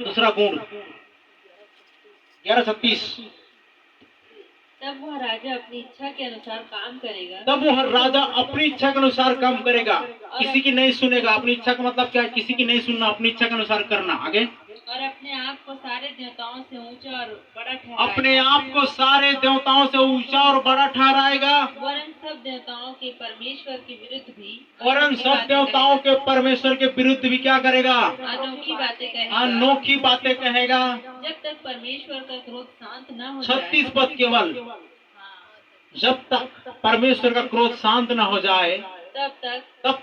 दूसरा गुण 11:36। तब वह राजा अपनी इच्छा के अनुसार काम करेगा। तब वह राजा अपनी इच्छा के अनुसार काम करेगा, किसी की नहीं सुनेगा। अपनी इच्छा का मतलब क्या है? किसी की नहीं सुनना, अपनी इच्छा के अनुसार करना। आगे, और अपने आप को सारे देवताओं से ऊंचा और बड़ा ठहराएगा। अपने आप को सारे देवताओं से ऊंचा और बड़ा ठहराएगा। वरन सब देवताओं के परमेश्वर के विरुद्ध भी वरन सब देवताओं के परमेश्वर के विरुद्ध भी क्या करेगा? अनोखी बातें कहेगा। अनोखी बातें कहेगा। जब तक परमेश्वर का क्रोध शांत न हो 36 पद केवल। जब तक परमेश्वर का क्रोध शांत न हो जाए तब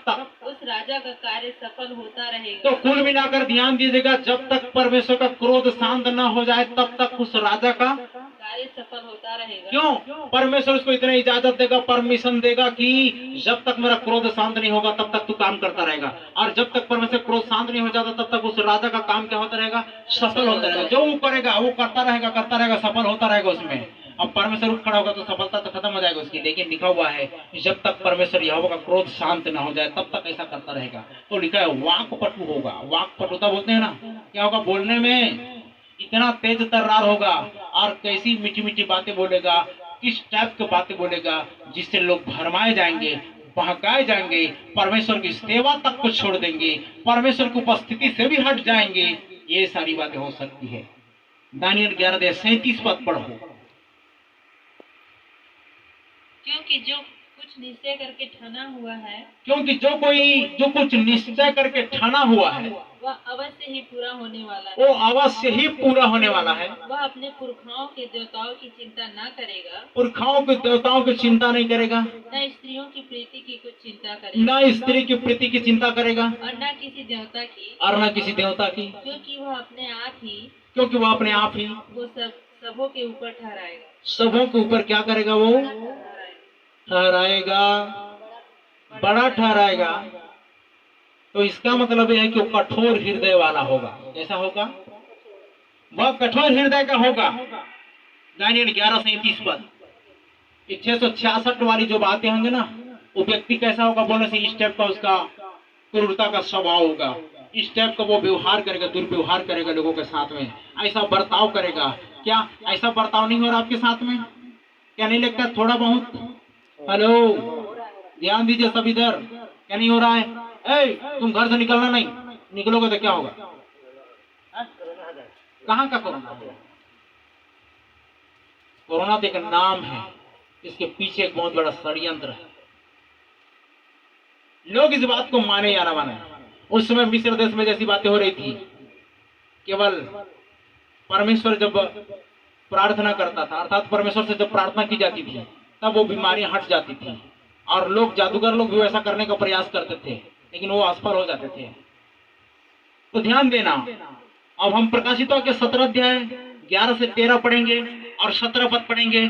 तक उस राजा का कार्य सफल होता रहेगा। तो कुल मिलाकर ध्यान दीजिएगा, जब तक परमेश्वर का क्रोध शांत न हो जाए तब तक उस राजा का कार्य सफल होता रहेगा। क्यों? परमेश्वर उसको इतना इजाजत देगा, परमिशन देगा कि जब तक मेरा क्रोध शांत नहीं होगा तब तक तू काम करता रहेगा। और जब तक परमेश्वर क्रोध शांत नहीं हो जाता तब तक उस राजा का काम क्या होता रहेगा? सफल होता रहेगा। जो वो करेगा वो करता रहेगा, सफल होता रहेगा उसमें। अब परमेश्वर उठ खड़ा होगा तो सफलता तो खत्म हो जाएगा उसकी। लेकिन लिखा हुआ है जब तक परमेश्वर यहोवा का क्रोध शांत न हो जाए तब तक ऐसा करता रहेगा। तो लिखा है वाक्पटु होगा। वाक्पटुता बोलते हैं ना, क्या होगा? बोलने में इतना तेज तर्रार होगा और कैसी मीठी मीठी बातें बोलेगा, किस टाइप की बातें बोलेगा जिससे लोग भरमाए जाएंगे, बहकाए जाएंगे, परमेश्वर की सेवा तक को छोड़ देंगे, परमेश्वर की उपस्थिति से भी हट जाएंगे। ये सारी बातें हो सकती है। दानियल 11:37 पद पढ़ो। क्योंकि जो कुछ निश्चय करके ठाना हुआ है, क्योंकि जो कुछ निश्चय करके ठाना हुआ है वह अवश्य ही पूरा होने वाला है। वो अवश्य ही पूरा होने वाला है। वह अपने पुरखाओं के देवताओं की चिंता न करेगा, पुरखाओं के देवताओं की चिंता नहीं करेगा, न स्त्रियों की प्रीति की कुछ चिंता करेगा, न स्त्री की प्रीति की चिंता करेगा और न किसी देवता की, और न किसी देवता की, क्योंकि वह अपने आप ही वो सबों के ऊपर ठहराएगा। सबों के ऊपर क्या करेगा? वो ठहराएगा, बड़ा ठहराएगा। तो इसका मतलब यह है कि वो कठोर हृदय वाला होगा। कैसा होगा? वह कठोर हृदय का होगा। दानियल 11:37 पद। 666 वाली जो बातें होंगे ना, वो व्यक्ति कैसा होगा बोलने से इस टाइप का उसका क्रूरता का स्वभाव होगा, इस टाइप का वो व्यवहार करेगा, दुर्व्यवहार करेगा लोगों के साथ में, ऐसा बर्ताव करेगा। क्या ऐसा बर्ताव नहीं हो रहा आपके साथ में? क्या नहीं लगता थोड़ा बहुत? हेलो, ध्यान दीजिए सब इधर। क्या नहीं हो रहा है? तुम घर से निकलना नहीं, निकलोगे तो क्या होगा? कहाँ का कोरोना होगा? कोरोना तो एक नाम है, इसके पीछे एक बहुत बड़ा षड्यंत्र है। लोग इस बात को माने या ना माने, उस समय मिस्र देश में जैसी बातें हो रही थी, केवल परमेश्वर जब प्रार्थना करता था, अर्थात परमेश्वर से जब प्रार्थना की जाती थी तब वो बीमारियां हट जाती थी। और लोग, जादूगर लोग भी वैसा करने का प्रयास करते थे, लेकिन वो असफल हो जाते थे। तो ध्यान देना, अब हम प्रकाशितों के 17 अध्याय 11 से 13 पढ़ेंगे और 17 पद पढ़ेंगे।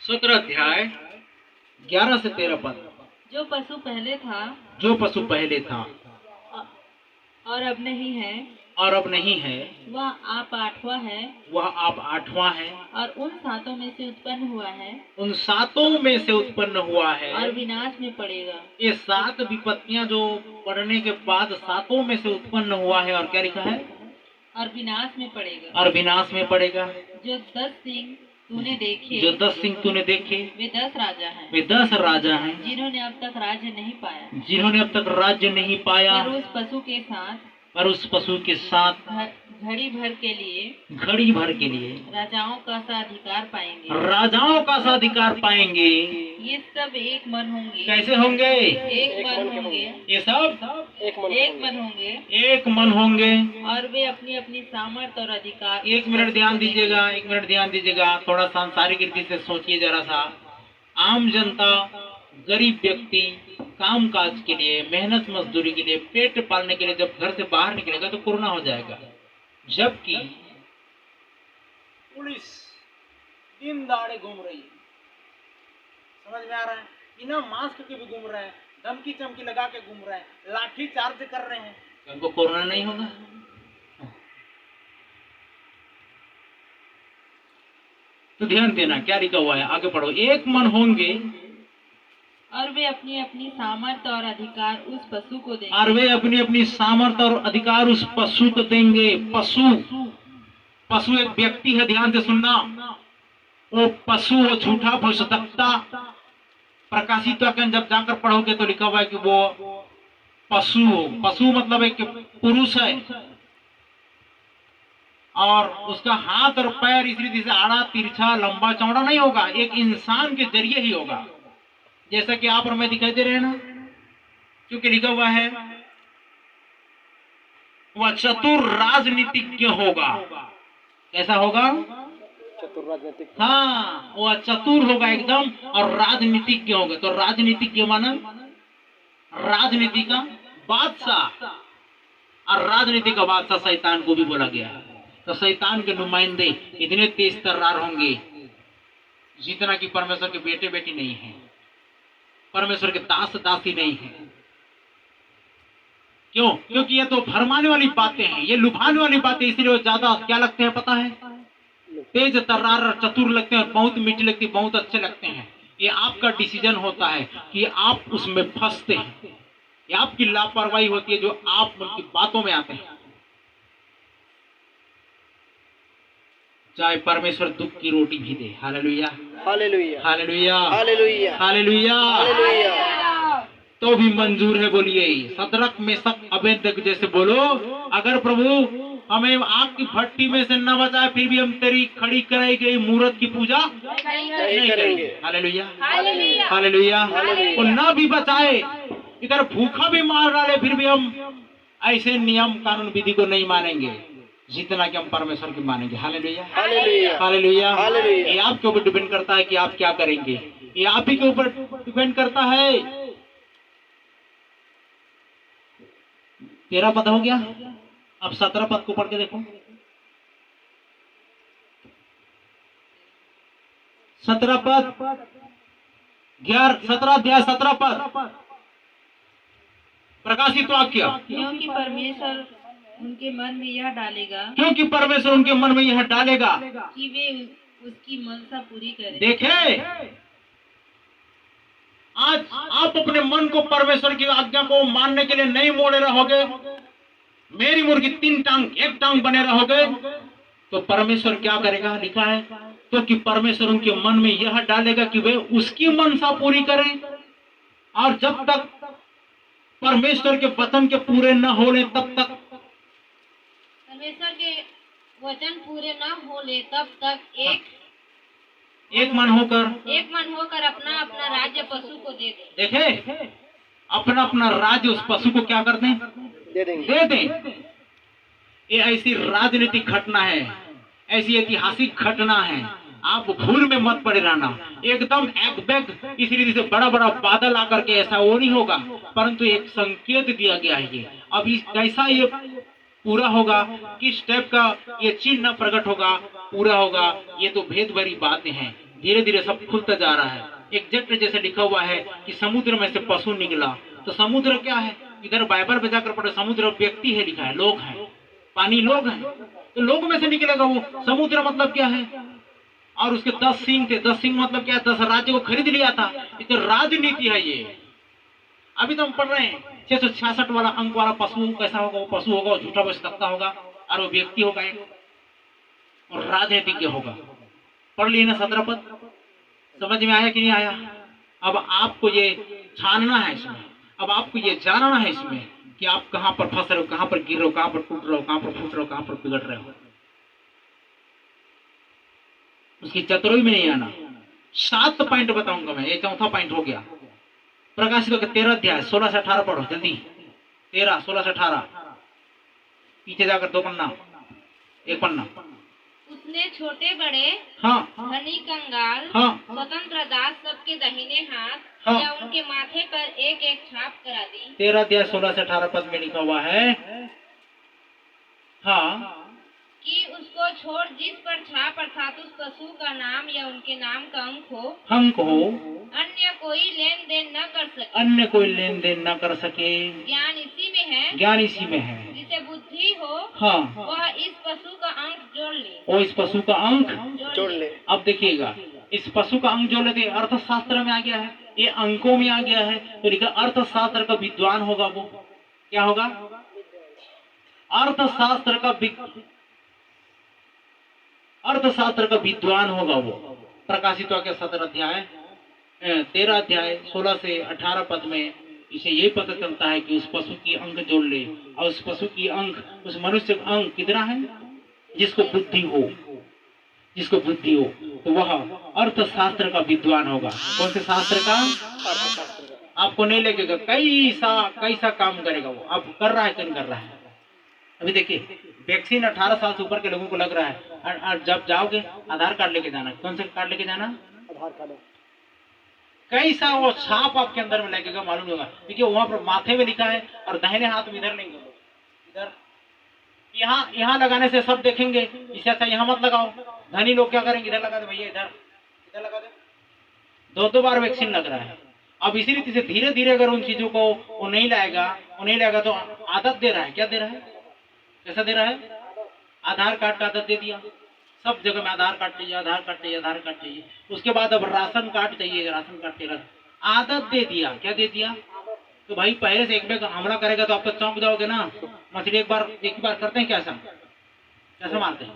17 अध्याय 11 से 13 पद। जो पशु पहले था और अब नहीं है, वह आप आठवां है, और उन सातों में से उत्पन्न हुआ है, और विनाश में पड़ेगा। ये 7 विपत्तियां जो पढ़ने के बाद सातों में से उत्पन्न हुआ है, और क्या लिखा है? और विनाश में पड़ेगा। जो 10 सिंह तूने देखे, वे 10 राजा हैं, जिन्होंने अब तक राज्य नहीं पाया, पर उस पशु के साथ घड़ी भर के लिए राजाओं का सा अधिकार पाएंगे। ये सब एक मन होंगे। कैसे होंगे? ये सब एक मन होंगे, और वे अपनी अपनी सामर्थ्य और अधिकार। एक मिनट ध्यान दीजिएगा, थोड़ा सांसारिक रीति से सोचिए जरा सा। आम जनता, गरीब व्यक्ति काम काज के लिए, मेहनत मजदूरी के लिए, पेट पालने के लिए जब घर से बाहर निकलेगा तो कोरोना हो जाएगा। जबकि पुलिस दिन दहाड़े घूम रही है, समझ में आ रहा है? बिना मास्क के भी घूम रहे हैं, धमकी चमकी लगा के घूम रहे हैं, लाठी चार्ज कर रहे हैं, उनको कोरोना नहीं होगा? तो ध्यान देना क्या लिखा हुआ है, आगे पढ़ो। एक मन होंगे और वे अपनी अपनी सामर्थ्य और अधिकार उस पशु को देंगे। और वे अपनी अपनी सामर्थ्य और अधिकार उस पशु को देंगे। पशु एक व्यक्ति है, ध्यान से सुनना। वो पशु, वो झूठा भविष्यवक्ता, प्रकाशित वाक्य जब जाकर पढ़ोगे तो लिखा हुआ है कि वो पशु मतलब एक पुरुष है और उसका हाथ और पैर इस रीति से आड़ा तिरछा लंबा चौड़ा नहीं होगा, एक इंसान के जरिए ही होगा, जैसा कि आप और मैं दिखाई दे रहे हैं ना, क्योंकि लिखा हुआ है वह चतुर राजनीतिज्ञ होगा। कैसा होगा? चतुर राजनीतिक। हाँ, वह चतुर होगा एकदम और राजनीतिज्ञ होगा। तो राजनीतिज्ञ माना राजनीति का बादशाह, और राजनीति का बादशाह शैतान को भी बोला गया है। तो शैतान के नुमाइंदे इतने तेज तर्रार होंगे जितना कि परमेश्वर के बेटे बेटी नहीं है, परमेश्वर के दास दासी नहीं है। क्यों? क्योंकि ये तो भरमाने वाली बातें हैं, ये लुभाने वाली बातें, इसलिए वो ज्यादा क्या लगते हैं पता है? तेज तर्रार और चतुर लगते हैं, बहुत मीठी लगती, बहुत अच्छे लगते हैं। ये आपका डिसीजन होता है कि आप उसमें फंसते हैं, ये आपकी लापरवाही होती है जो आप उनकी बातों में आते हैं। चाहे परमेश्वर दुख की रोटी भी दे। Hallelujah, hallelujah, hallelujah, hallelujah, hallelujah, hallelujah. तो भी मंजूर है। बोलिए सदरक मेशक अबेदनगो जैसे बोलो, अगर प्रभु हमें आग की भट्टी में से न बचाए फिर भी हम तेरी खड़ी कराई गई मूर्त की पूजा नहीं करेंगे। Hallelujah, hallelujah. और न भी बचाए, इधर भूखा भी मार डाले फिर भी हम ऐसे नियम कानून विधि को नहीं मानेंगे जितना कि हम परमेश्वर की मानेंगे। Hallelujah, hallelujah, hallelujah. हालेलुया। ये आपके ऊपर डिपेंड करता है कि आप क्या करेंगे, ये आप ही के ऊपर डिपेंड करता है। 13 पद हो गया, अब 17 पद को पढ़ के देखो। 17 पद 17 अध्याय 17 पद प्रकाशित वाक्य। क्योंकि परमेश्वर उनके मन में यह डालेगा, क्योंकि परमेश्वर उनके मन में यह डालेगा कि वे उसकी मनसा पूरी करें। देखे, आज आप अपने मन को परमेश्वर की आज्ञा को मानने के लिए नहीं मोड़े रहोगे, मेरी मुर्गी 3 टांग 1 टांग बने रहोगे, तो परमेश्वर क्या करेगा? लिखा है तो कि परमेश्वर उनके मन में यह डालेगा कि वे उसकी मनसा पूरी करें। और जब तक परमेश्वर के वचन के पूरे न हो ले तब तक, परमेश्वर के वचन पूरे न हो ले तब तक एक मन होकर अपना अपना राज्य पशु को दे दे। देखे, अपना अपना राज्य उस पशु को क्या कर दें? दे दें। ये ऐसी राजनीतिक घटना है, ऐसी ऐतिहासिक घटना है, आप भूल में मत पड़े रहना। एकदम एक बैग इस रीति से बड़ा बड़ा बादल आकर के ऐसा वो नहीं होगा, परंतु एक संकेत दिया गया है। ये अभी कैसा ये पूरा होगा, किस टाइप का ये चिन्ह प्रकट होगा, पूरा होगा, ये तो भेद भरी बातें हैं। धीरे धीरे सब खुलता जा रहा है। एग्जैक्ट जैसे लिखा हुआ है कि समुद्र में से पशु निकला, तो समुद्र क्या है? इधर बाइबल में जाकर पढ़े, समुद्र व्यक्ति है लिखा है, लोग हैं, पानी लोग हैं, तो लोग में से निकलेगा वो। समुद्र मतलब क्या है? और उसके 10 सिंह थे। 10 सिंह मतलब क्या है? 10 राज्य को खरीद लिया था। ये तो राजनीति है ये। अभी तो हम पढ़ रहे हैं 666 वाला अंक वाला पशु कैसा होगा? वो पशु होगा, वो झूठा भविष्यवक्ता होगा, और वो व्यक्ति होगा एक, और राजनीतिज्ञ होगा। पढ़ लिए ना 17 पद? समझ में आया कि नहीं आया? अब आपको ये छानना है इसमें, अब आपको ये जानना है इसमें कि आप कहां पर फंस रहे हो, कहां पर गिर रहे हो, कहां पर टूट रहे हो, कहां पर फूट रहे हो, कहां पर बिगड़ रहे हो। उसकी चतुराई में नहीं आना। 7 पॉइंट बताऊंगा मैं, ये 4था पॉइंट हो गया। प्रकाशित 13 अध्याय 16 से 18 पढ़ो जल्दी। 13 16 से 18 पीछे जाकर 2 पन्ना, 1 पन्ना। उसने छोटे बड़े, हाँ, धनी कंगाल, हाँ, स्वतंत्र दास सबके दाहिने हाथ, हाँ, या उनके माथे पर एक एक छाप करा दी। 13 अध्याय 16 से 18 पद में लिखा हुआ है, हाँ, कि उसको छोड़ जिस पर छाप अर्थात उस पशु का नाम या उनके नाम का अंक हो, अन्य कोई लेन देन न कर सके। अन्य कोई लेन देन न कर सके। ज्ञान इसी में है, ज्ञान इसी में है। जिसे बुद्धि हो, हाँ, वह इस पशु का अंक जोड़ ले। वो इस पशु का अंक जोड़ ले। अब देखिएगा, इस पशु का अंग जो लेते अर्थशास्त्र में आ गया है, ये अंकों में आ गया है, तो लिखा अर्थशास्त्र का विद्वान होगा वो। क्या होगा? अर्थशास्त्र का विद्वान होगा वो। प्रकाशित वाक्य 17 अध्याय 13 अध्याय 16 से 18 पद में इसे ये पता चलता है कि उस पशु की अंग जोड़ ले, और उस पशु की अंग, उस मनुष्य का अंग कितना है? जिसको बुद्धि हो, जिसको बुद्धि हो, तो वह अर्थशास्त्र का विद्वान होगा। कौन से शास्त्र का? अर्थशास्त्र का। आपको नहीं लगेगा, कैसा काम करेगा वो, अब कर रहा है कि नहीं कर रहा है। अभी देखिए, वैक्सीन 18 साल से ऊपर के लोगों को लग रहा है, और जब जाओगे आधार कार्ड लेके जाना। कौन सा कार्ड लेके जाना? आधार कार्ड। कैसा वो छाप आपके अंदर में लगेगा मालूम होगा। देखिए वहां पर माथे में लिखा है, और दाहिने हाथ में इधर लेंगे, इधर यहाँ लगाने से सब देखेंगे, इससे अच्छा यहाँ मत लगाओ। धनी लोग क्या करेंगे? इधर लगा दे भैया, इधर लगा दे। 2 बार वैक्सीन लग रहा है। अब इसी रीति से धीरे धीरे अगर उन चीजों को वो नहीं लाएगा तो आदत दे रहा है। क्या दे रहा है? कैसा दे रहा है? आधार कार्ड का आदत दे दिया। सब जगह में आधार कार्ड चाहिए, आधार कार्ड चाहिए, आधार कार्ड चाहिए। उसके बाद अब राशन कार्ड चाहिए, राशन कार्ड चाहिए। आदत दे दिया। क्या दे दिया? तो भाई पहले से एक बार हमला करेगा तो आप तो चौंक जाओगे ना। मछली एक बार करते हैं कैसा मारते हैं?